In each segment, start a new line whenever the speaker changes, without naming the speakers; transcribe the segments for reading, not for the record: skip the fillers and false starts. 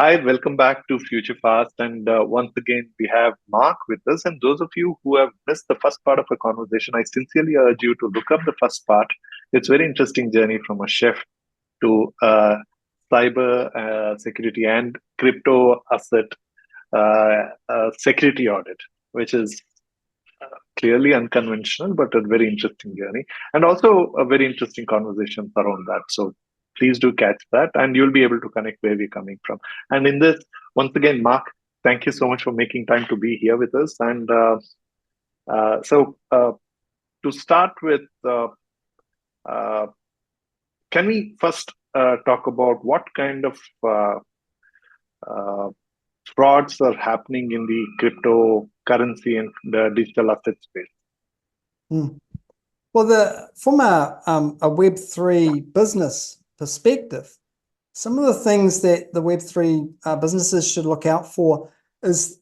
Hi, welcome back to Future Fast. And once again, we have Mark with us. And those of you who have missed the first part of the conversation, I sincerely urge you to look up the first part. It's a very interesting journey from a chef to cyber security and crypto asset security audit, which is clearly unconventional, but a very interesting journey. And also a very interesting conversations around that. So please do catch that and you'll be able to connect where we're coming from. And in this, once again, Mark, thank you so much for making time to be here with us. And to start with, uh, can we first talk about what kind of uh, frauds are happening in the cryptocurrency and the digital asset space?
Well, from a Web3 business perspective, some of the things that the Web3 businesses should look out for is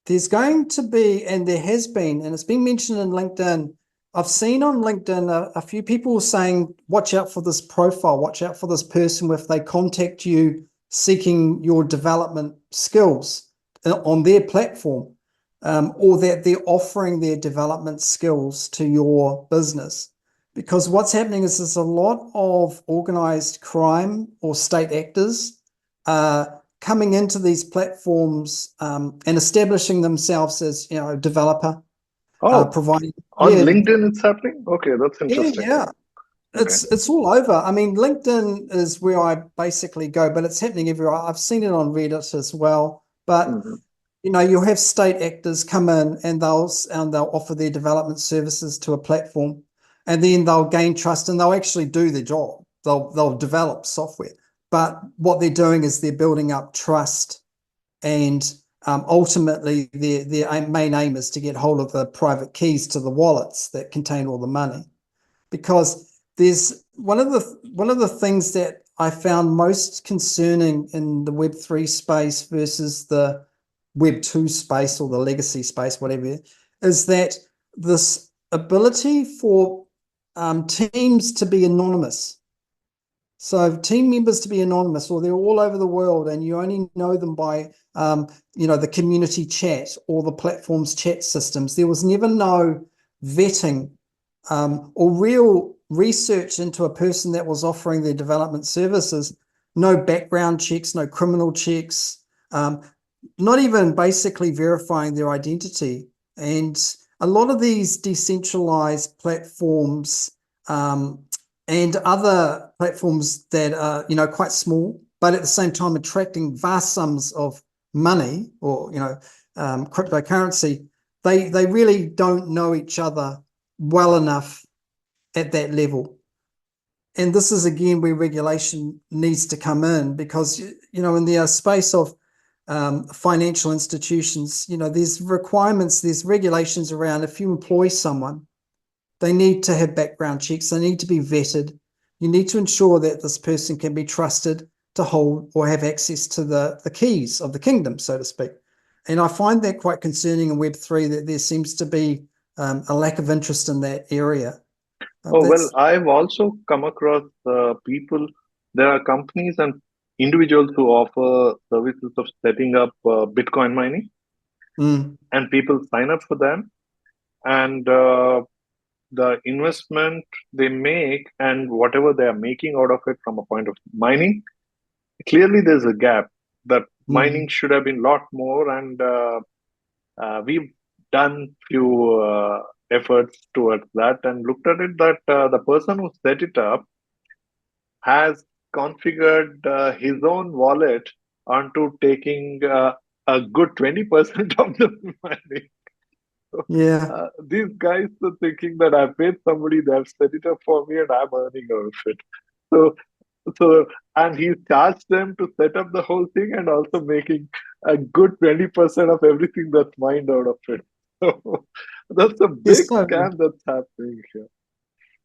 there's going to be, and there has been, and it's been mentioned in LinkedIn. I've seen on LinkedIn a few people saying, watch out for this profile, watch out for this person if they contact you seeking your development skills on their platform, or that they're offering their development skills to your business. Because what's happening is there's a lot of organized crime or state actors coming into these platforms and establishing themselves as, developer, providing
on LinkedIn it's happening. Okay, that's interesting.
Yeah. It's all over. I mean, LinkedIn is where I basically go, but it's happening everywhere. I've seen it on Reddit as well. But you'll have state actors come in and they'll offer their development services to a platform, and then they'll gain trust and they'll actually do their job. They'll develop software, but what they're doing is they're building up trust, and ultimately their main aim is to get hold of the private keys to the wallets that contain all the money. Because there's one of the things that I found most concerning in the Web3 space versus the Web2 space or the legacy space, whatever, is that this ability for teams to be anonymous. So team members to be anonymous, or they're all over the world and you only know them by, the community chat or the platform's chat systems. There was never no vetting or real research into a person that was offering their development services. No background checks, no criminal checks, not even basically verifying their identity. And a lot of these decentralized platforms and other platforms that are, quite small, but at the same time attracting vast sums of money or, cryptocurrency, they really don't know each other well enough at that level. And this is, again, where regulation needs to come in, because, in the space of financial institutions, there's requirements, there's regulations around if you employ someone, they need to have background checks, they need to be vetted. You need to ensure that this person can be trusted to hold or have access to the keys of the kingdom, so to speak. And I find that quite concerning in Web3, that there seems to be a lack of interest in that area.
Well, I've also come across people, there are companies and individuals who offer services of setting up Bitcoin mining, and people sign up for them. And the investment they make and whatever they are making out of it from a point of mining, clearly there's a gap that mining should have been a lot more. And we've done few efforts towards that and looked at it that the person who set it up has configured his own wallet onto taking a good 20% of the money. These guys are thinking that I paid somebody, they have set it up for me and I'm earning out of it. And he charged them to set up the whole thing and also making a good 20% of everything that's mined out of it. So that's a big scam that's happening here.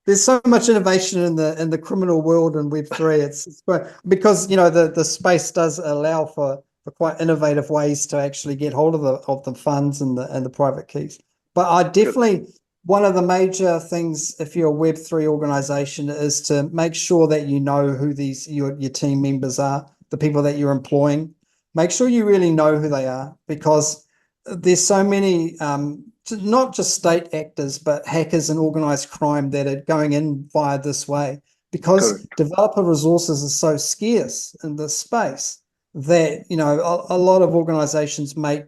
There's so much innovation in the criminal world in Web3. It's because the space does allow for quite innovative ways to actually get hold of the funds and the private keys. But I definitely, one of the major things, if you're a Web3 organization, is to make sure that you know who your team members are, the people that you're employing. make sure you really know who they are, because there's so many, not just state actors, but hackers and organized crime that are going in via this way, because
Correct.
developer resources are so scarce in this space that, you know, a lot of organizations may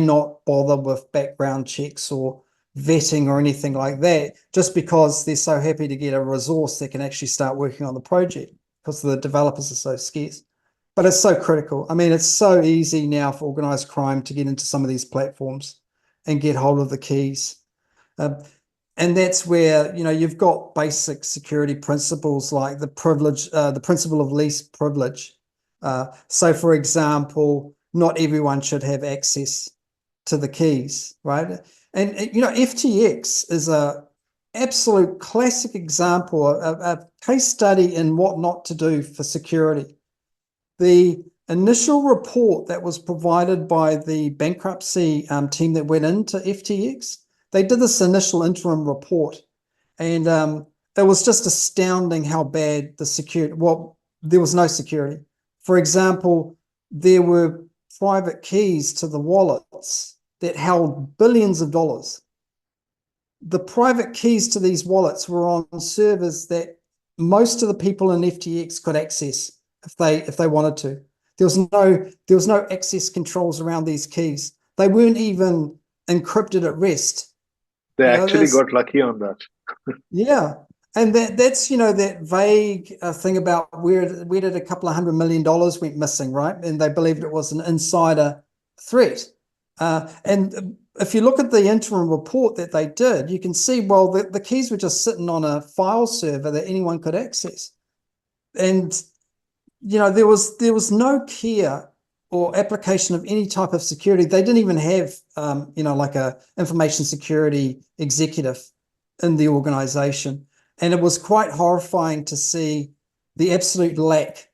not bother with background checks or vetting or anything like that, just because they're so happy to get a resource that can actually start working on the project, because the developers are so scarce. But it's so critical. I mean, it's so easy now for organized crime to get into some of these platforms and get hold of the keys. And that's where, you know, you've got basic security principles like the principle of least privilege. So, for example, not everyone should have access to the keys, right? And you know, FTX is a absolute classic example, a case study in what not to do for security. The initial report that was provided by the bankruptcy team that went into FTX, they did this initial interim report, and it was just astounding how bad the security, well, there was no security. For example, there were private keys to the wallets that held billions of dollars. The private keys to these wallets were on servers that most of the people in FTX could access if they wanted to. There was no access controls around these keys. They weren't even encrypted at rest.
They actually got lucky on that.
Yeah. And that's, you know, that vague thing about where did a couple of $100 million went missing, right? And they believed it was an insider threat. And if you look at the interim report that they did, you can see, well, the keys were just sitting on a file server that anyone could access. And, you know, there was no care or application of any type of security. They didn't even have, you know, like a information security executive in the organization. And it was quite horrifying to see the absolute lack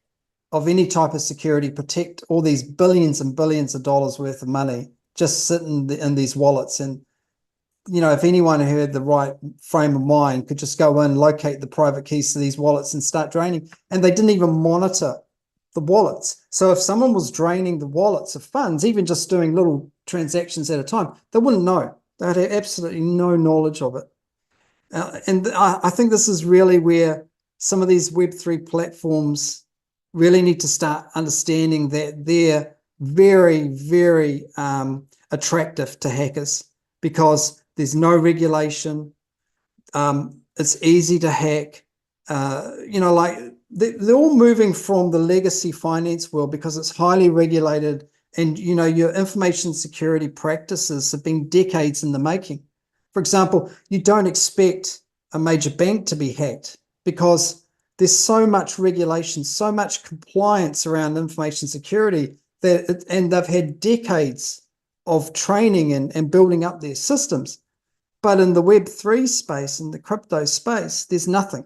of any type of security protect all these billions and billions of dollars worth of money just sitting in these wallets. And, you know, if anyone who had the right frame of mind could just go in, locate the private keys to these wallets and start draining. And they didn't even monitor the wallets. So if someone was draining the wallets of funds, even just doing little transactions at a time, they wouldn't know. They had absolutely no knowledge of it. And I think this is really where some of these Web3 platforms really need to start understanding that they're very, very attractive to hackers, because there's no regulation. It's easy to hack. You know, like they're all moving from the legacy finance world because it's highly regulated, and, you know, your information security practices have been decades in the making. For example, you don't expect a major bank to be hacked because there's so much regulation, so much compliance around information security and they've had decades of training and building up their systems. But in the Web3 space, in the crypto space, there's nothing.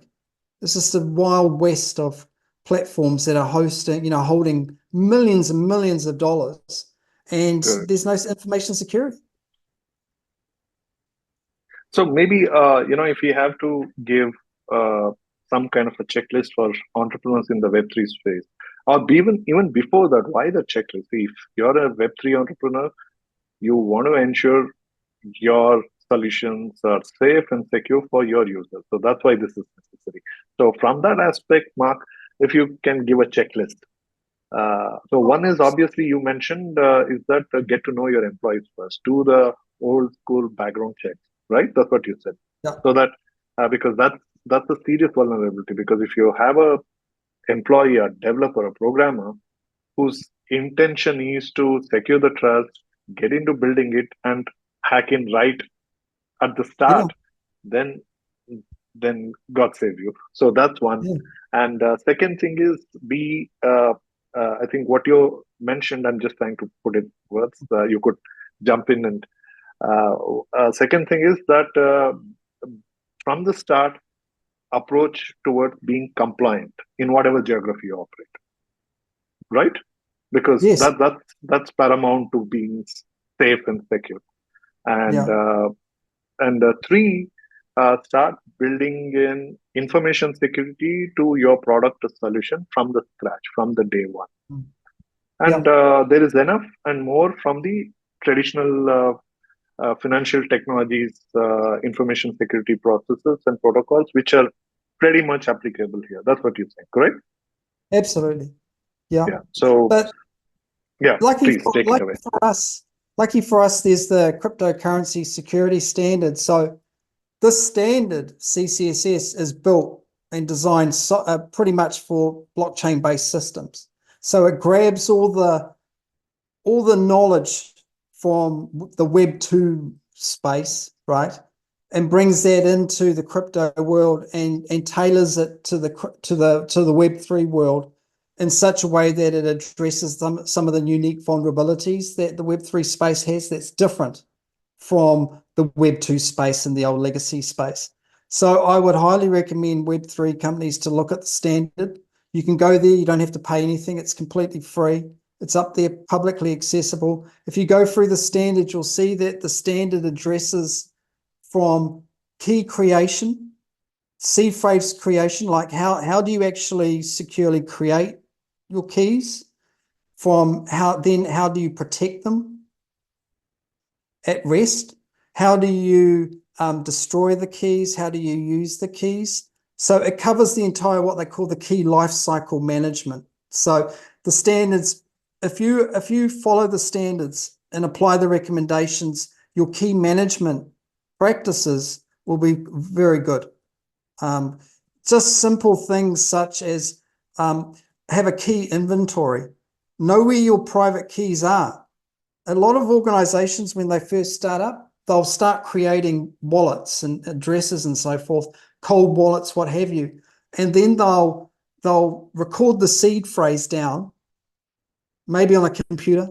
It's just a wild west of platforms that are hosting, you know, holding millions and millions of dollars, and there's no information security.
So maybe, you know, if we have to give some kind of a checklist for entrepreneurs in the Web3 space, or even before that, why the checklist? If you're a Web3 entrepreneur, you want to ensure your solutions are safe and secure for your users. So that's why this is necessary. So from that aspect, Mark, if you can give a checklist. So one is obviously you mentioned is that get to know your employees first. Do the old school background checks, right? That's what you said.
Yeah.
So that because that's a serious vulnerability. Because if you have a employee, a developer, a programmer whose intention is to secure the trust, get into building it, and hack in right at the start, then God save you. So that's one. And second thing is I think what you mentioned, I'm just trying to put it words. You could jump in. And second thing is that from the start, approach towards being compliant in whatever geography you operate, right? Because that's paramount to being safe and secure. And three, start building in information security to your product or solution from the scratch, from the day one. And there is enough and more from the traditional financial technologies, information security processes and protocols, which are pretty much applicable here. That's what you're saying, correct?
Absolutely. Yeah.
So,
but
please take it away.
Lucky for us, there's the Cryptocurrency Security Standard. So this standard, CCSS, is built and designed pretty much for blockchain-based systems. So it grabs all the knowledge from the Web 2 space, right, and brings that into the crypto world and tailors it to the Web 3 world in such a way that it addresses some of the unique vulnerabilities that the Web 3 space has that's different from the Web 2 space and the old legacy space. So I would highly recommend Web 3 companies to look at the standard. You can go there, you don't have to pay anything, it's completely free. It's up there, publicly accessible. If you go through the standard, you'll see that the standard addresses from key creation, seed phrase creation, like how do you actually securely create your keys, from how do you protect them at rest, how do you destroy the keys, how do you use the keys. So it covers the entire, what they call the key lifecycle management. So the standards, if you follow the standards and apply the recommendations, your key management practices will be very good. Just simple things such as have a key inventory, know where your private keys are. A lot of organizations, when they first start up, they'll start creating wallets and addresses and so forth, cold wallets, what have you, and then they'll record the seed phrase down, maybe on a computer,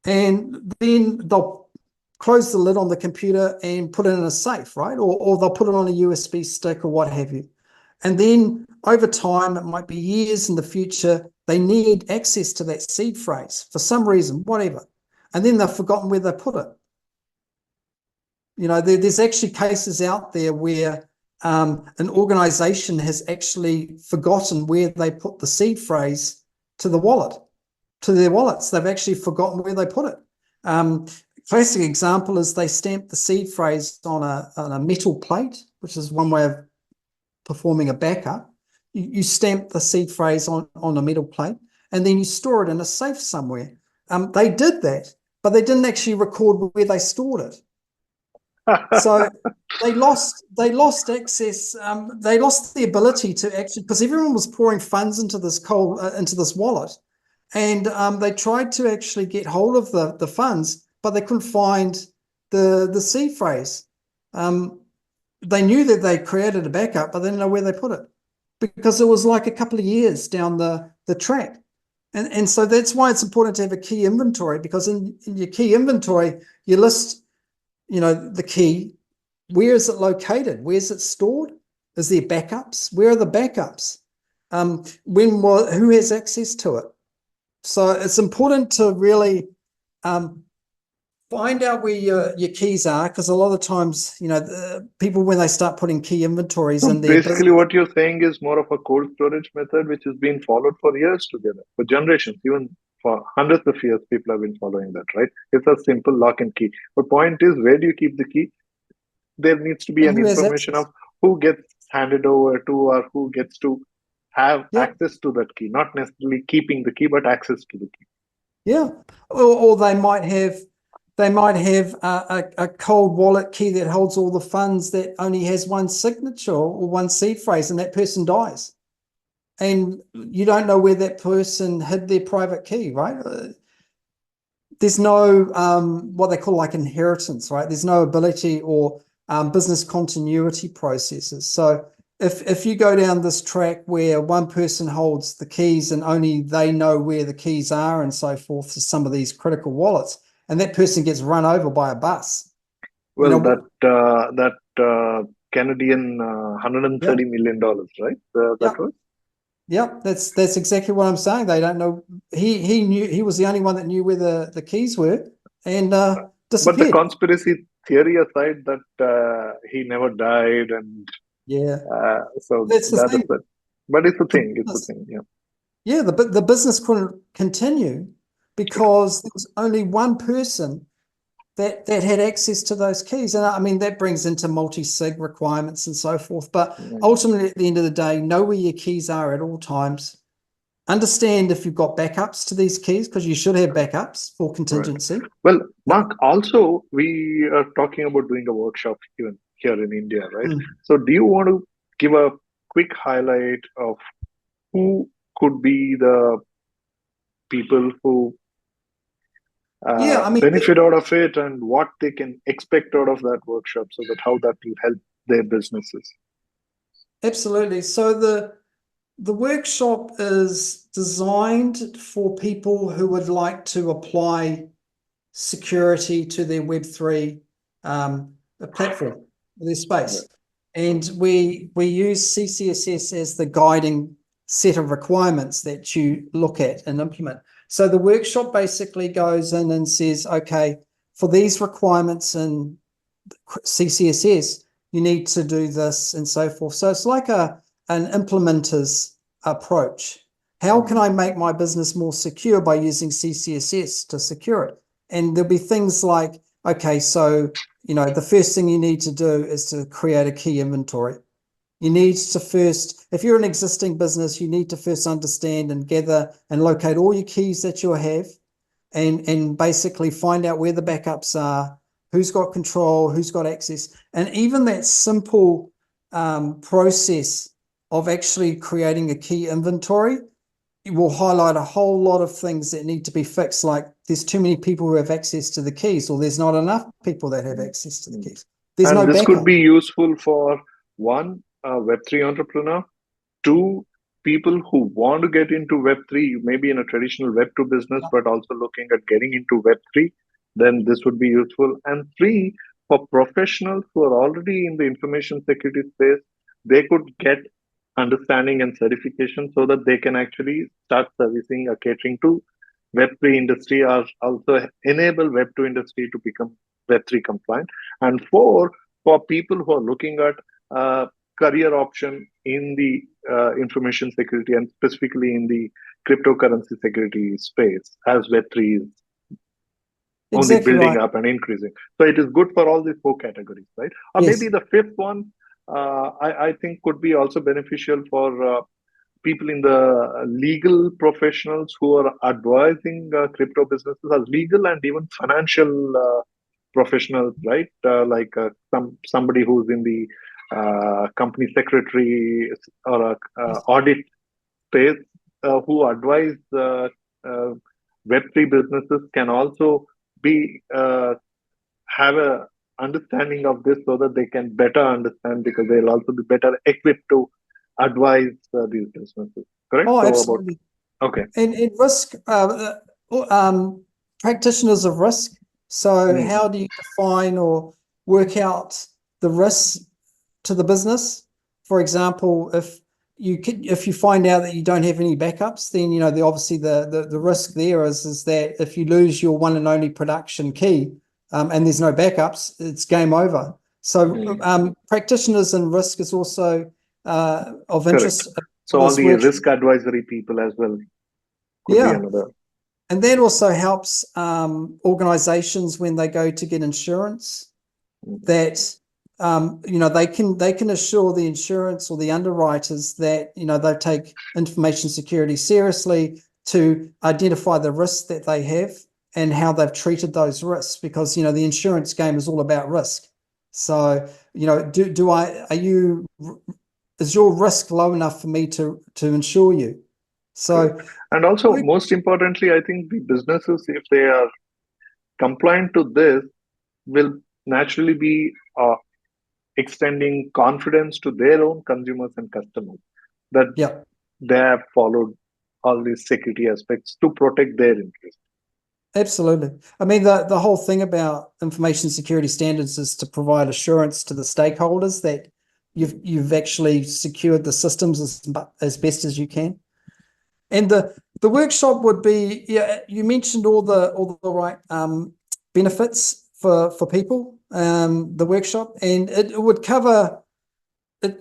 and then they'll close the lid on the computer and put it in a safe, right? Or they'll put it on a USB stick or what have you. And then over time, it might be years in the future, they need access to that seed phrase for some reason, whatever. And then they've forgotten where they put it. You know, there's actually cases out there where an organization has actually forgotten where they put the seed phrase to the wallet, to their wallets. They've actually forgotten where they put it. Classic example is they stamp the seed phrase on a metal plate, which is one way of performing a backup. You stamp the seed phrase on a metal plate, and then you store it in a safe somewhere. They did that, but they didn't actually record where they stored it. So they lost access. They lost the ability to actually, because everyone was pouring funds into this wallet, and they tried to actually get hold of the funds, but they couldn't find the seed phrase. They knew that they created a backup, but they didn't know where they put it, because it was like a couple of years down the track. And so that's why it's important to have a key inventory, because in your key inventory, you list, the key. Where is it located? Where's it stored? Is there backups? Where are the backups? Who has access to it? So it's important to really find out where your keys are, because a lot of times, people, when they start putting key inventories in there.
Basically, what you're saying is more of a cold storage method, which has been followed for years together, for generations, even for hundreds of years, people have been following that, right? It's a simple lock and key. But point is, where do you keep the key? There needs to be an information of who gets handed over to, or who gets to have access to that key, not necessarily keeping the key, but access to the key.
Yeah, or they might have a cold wallet key that holds all the funds that only has one signature or one seed phrase, and that person dies, and you don't know where that person hid their private key, right? There's no what they call like inheritance, right? There's no ability or business continuity processes. So if you go down this track where one person holds the keys and only they know where the keys are and so forth to some of these critical wallets, and that person gets run over by a bus.
Well, that Canadian $130 million, right? That was.
Yeah, that's exactly what I'm saying. They don't know. He knew, he was the only one that knew where the keys were, and disappeared.
But the conspiracy theory aside, that he never died, and so that's the thing. But it's a thing. It's a thing. Yeah.
Yeah, the business couldn't continue because there was only one person that had access to those keys. And I mean, that brings into multi-sig requirements and so forth. But ultimately, at the end of the day, know where your keys are at all times. Understand if you've got backups to these keys, because you should have backups for contingency.
Right. Well, Mark, also, we are talking about doing a workshop even here in India, right? So do you want to give a quick highlight of who could be the people who benefit out of it and what they can expect out of that workshop, so that how that will help their businesses?
Absolutely. So the workshop is designed for people who would like to apply security to their Web3 platform, their space. And we use CCSS as the guiding set of requirements that you look at and implement. So the workshop basically goes in and says, okay, for these requirements in CCSS, you need to do this and so forth. So it's like an implementer's approach. How can I make my business more secure by using CCSS to secure it? And there'll be things like, okay, so, the first thing you need to do is to create a key inventory. You need to first, if you're an existing business, you need to first understand and gather and locate all your keys that you have and basically find out where the backups are, who's got control, who's got access. And even that simple process of actually creating a key inventory, it will highlight a whole lot of things that need to be fixed, like there's too many people who have access to the keys, or there's not enough people that have access to the keys. There's no
this
backup.
Could be useful for one, a Web3 entrepreneur, two, people who want to get into Web3, maybe in a traditional Web2 business, but also looking at getting into Web3, then this would be useful. And three, for professionals who are already in the information security space, they could get understanding and certification so that they can actually start servicing or catering to Web3 industry, or also enable Web2 industry to become Web3 compliant. And four, for people who are looking at career option in the information security and specifically in the cryptocurrency security space, as Web3 is only building up and increasing. So it is good for all these four categories, right? Or maybe the fifth one, I think could be also beneficial for people in the legal professionals who are advising crypto businesses, as legal and even financial professionals, right? Like somebody who's in the company secretary or audit space, who advise Web3 businesses can also be have a understanding of this, so that they can better understand, because they'll also be better equipped to advise these businesses. Correct?
Oh, absolutely.
Okay.
And risk, practitioners of risk. So how do you define or work out the risks to the business? For example, if you find out that you don't have any backups, then obviously the risk there is that if you lose your one and only production key, and there's no backups, it's game over. So practitioners in risk is also of interest.
Correct. So all the risk advisory people as well could be another.
And that also helps organizations when they go to get insurance, that they can assure the insurance or the underwriters that they take information security seriously, to identify the risks that they have and how they've treated those risks, because the insurance game is all about risk. So is your risk low enough for me to insure you? So,
and also most importantly, I think the businesses, if they are compliant to this, will naturally be extending confidence to their own consumers and customers that they have followed all these security aspects to protect their interests.
Absolutely. I mean, the whole thing about information security standards is to provide assurance to the stakeholders that you've actually secured the systems as best as you can. And the workshop would be, you mentioned all the right benefits for people, the workshop, and it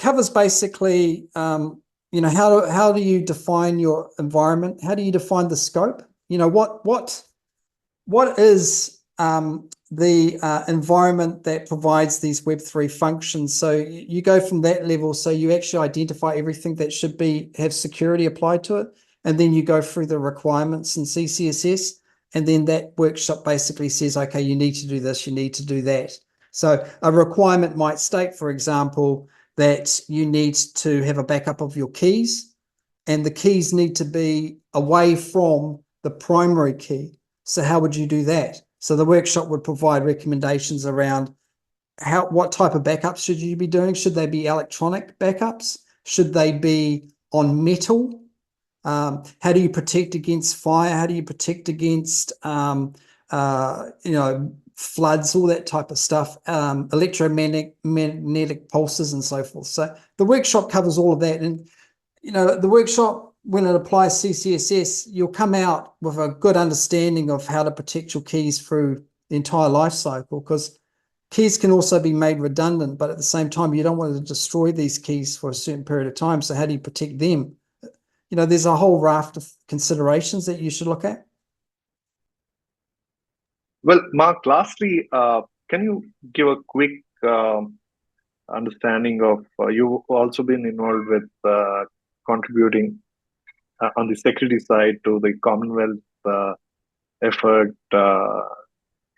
covers basically you know, how do you define your environment? How do you define the scope? You know, what is the environment that provides these Web3 functions? So you go from that level, so you actually identify everything that should have security applied to it, and then you go through the requirements in CCSS, and then that workshop basically says, okay, you need to do this, you need to do that. So a requirement might state, for example, that you need to have a backup of your keys, and the keys need to be away from the primary key. So how would you do that? So the workshop would provide recommendations around what type of backups should you be doing? Should they be electronic backups? Should they be on metal? How do you protect against fire? How do you protect against floods, all that type of stuff, electromagnetic pulses and so forth. So the workshop covers all of that. And, you know, the workshop, when it applies CCSS, you'll come out with a good understanding of how to protect your keys through the entire life cycle, because keys can also be made redundant, but at the same time, you don't want to destroy these keys for a certain period of time. So how do you protect them? You know, there's a whole raft of considerations that you should look at.
Well, Mark, lastly, can you give a quick understanding of, you've also been involved with contributing on the security side to the Commonwealth effort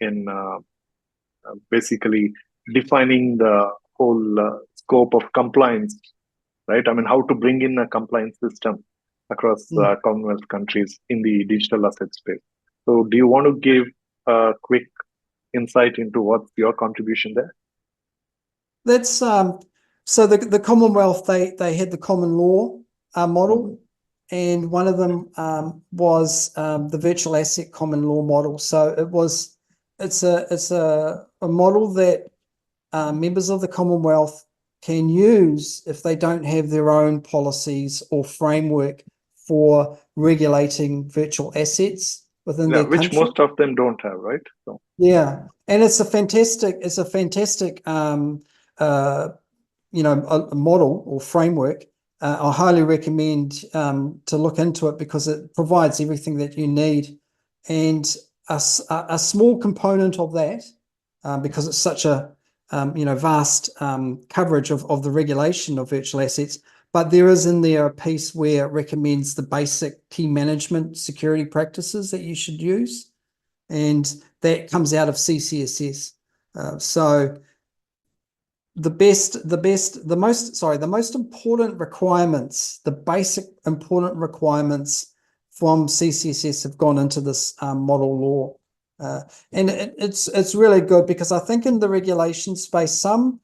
in basically defining the whole scope of compliance, right? I mean, how to bring in a compliance system across Commonwealth countries in the digital asset space. So do you want to give a quick insight into what's your contribution there?
That's so the Commonwealth, they had the common law model, and one of them was the virtual asset common law model. So it's a model that members of the Commonwealth can use if they don't have their own policies or framework for regulating virtual assets within their country.
Which most of them don't have, right? So.
Yeah, and it's a fantastic a model or framework. I highly recommend to look into it, because it provides everything that you need. And a small component of that, because it's such a vast coverage of the regulation of virtual assets, but there is in there a piece where it recommends the basic key management security practices that you should use, and that comes out of CCSS. So the most important requirements, the basic important requirements from CCSS have gone into this model law. And it's really good, because I think in the regulation space, some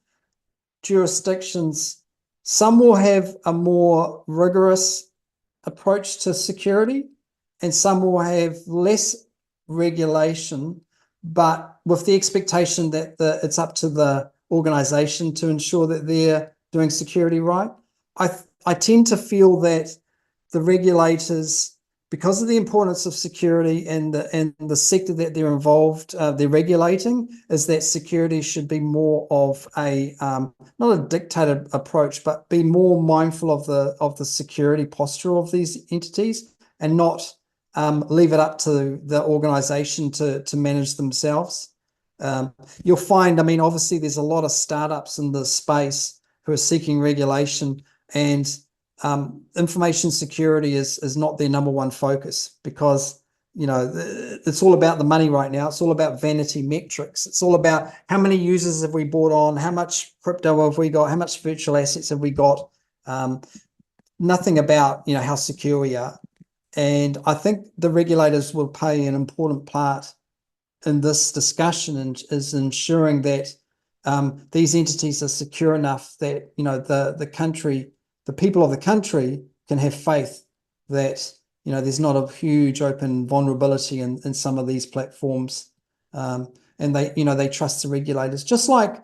jurisdictions, some will have a more rigorous approach to security, and some will have less regulation, but with the expectation that it's up to the organization to ensure that they're doing security right. I tend to feel that the regulators, because of the importance of security and the sector that they're involved, they're regulating, is that security should be more of a not a dictated approach, but be more mindful of the security posture of these entities, and not leave it up to the organization to manage themselves. You'll find, I mean, obviously there's a lot of startups in this space who are seeking regulation, and information security is not their number one focus, because, you know, it's all about the money right now. It's all about vanity metrics. It's all about how many users have we brought on, how much crypto have we got, how much virtual assets have we got, nothing about, you know, how secure we are. And I think the regulators will play an important part in this discussion, and is ensuring that these entities are secure enough that, you know, the people of the country can have faith that, you know, there's not a huge open vulnerability in some of these platforms, and they trust the regulators, just like,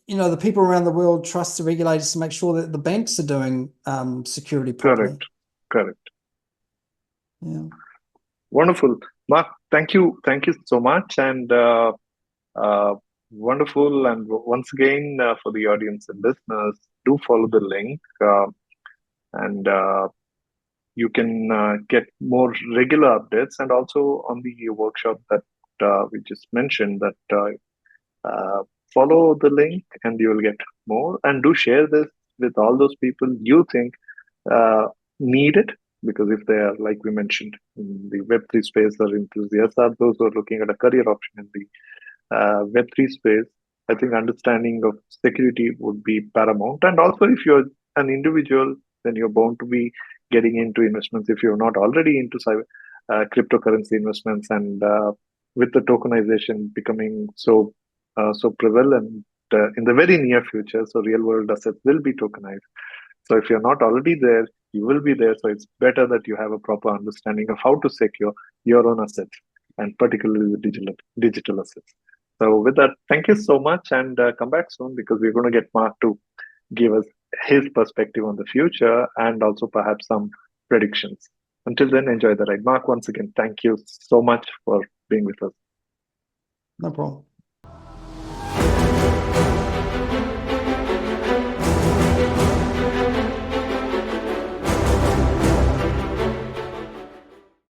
you know, the people around the world trust the regulators to make sure that the banks are doing security properly.
Correct.
Yeah.
Wonderful, Mark. Thank you so much, and wonderful. And once again, for the audience and listeners, do follow the link. and you can get more regular updates. And also on the workshop that we just mentioned, that follow the link and you will get more. And do share this with all those people you think need it, because if they are, like we mentioned, in the Web3 space, or enthusiasts, are those who are looking at a career option in the Web3 space, I think understanding of security would be paramount. And also, if you're an individual, then you're bound to be getting into investments if you're not already into cryptocurrency investments. And with the tokenization becoming so prevalent in the very near future, so real world assets will be tokenized. So if you're not already there, you will be there. So it's better that you have a proper understanding of how to secure your own assets, and particularly the digital assets. So with that, thank you so much, and come back soon, because we're going to get Mark to give us his perspective on the future and also perhaps some predictions. Until then, enjoy the ride. Mark, once again, thank you so much for being with us.
No problem.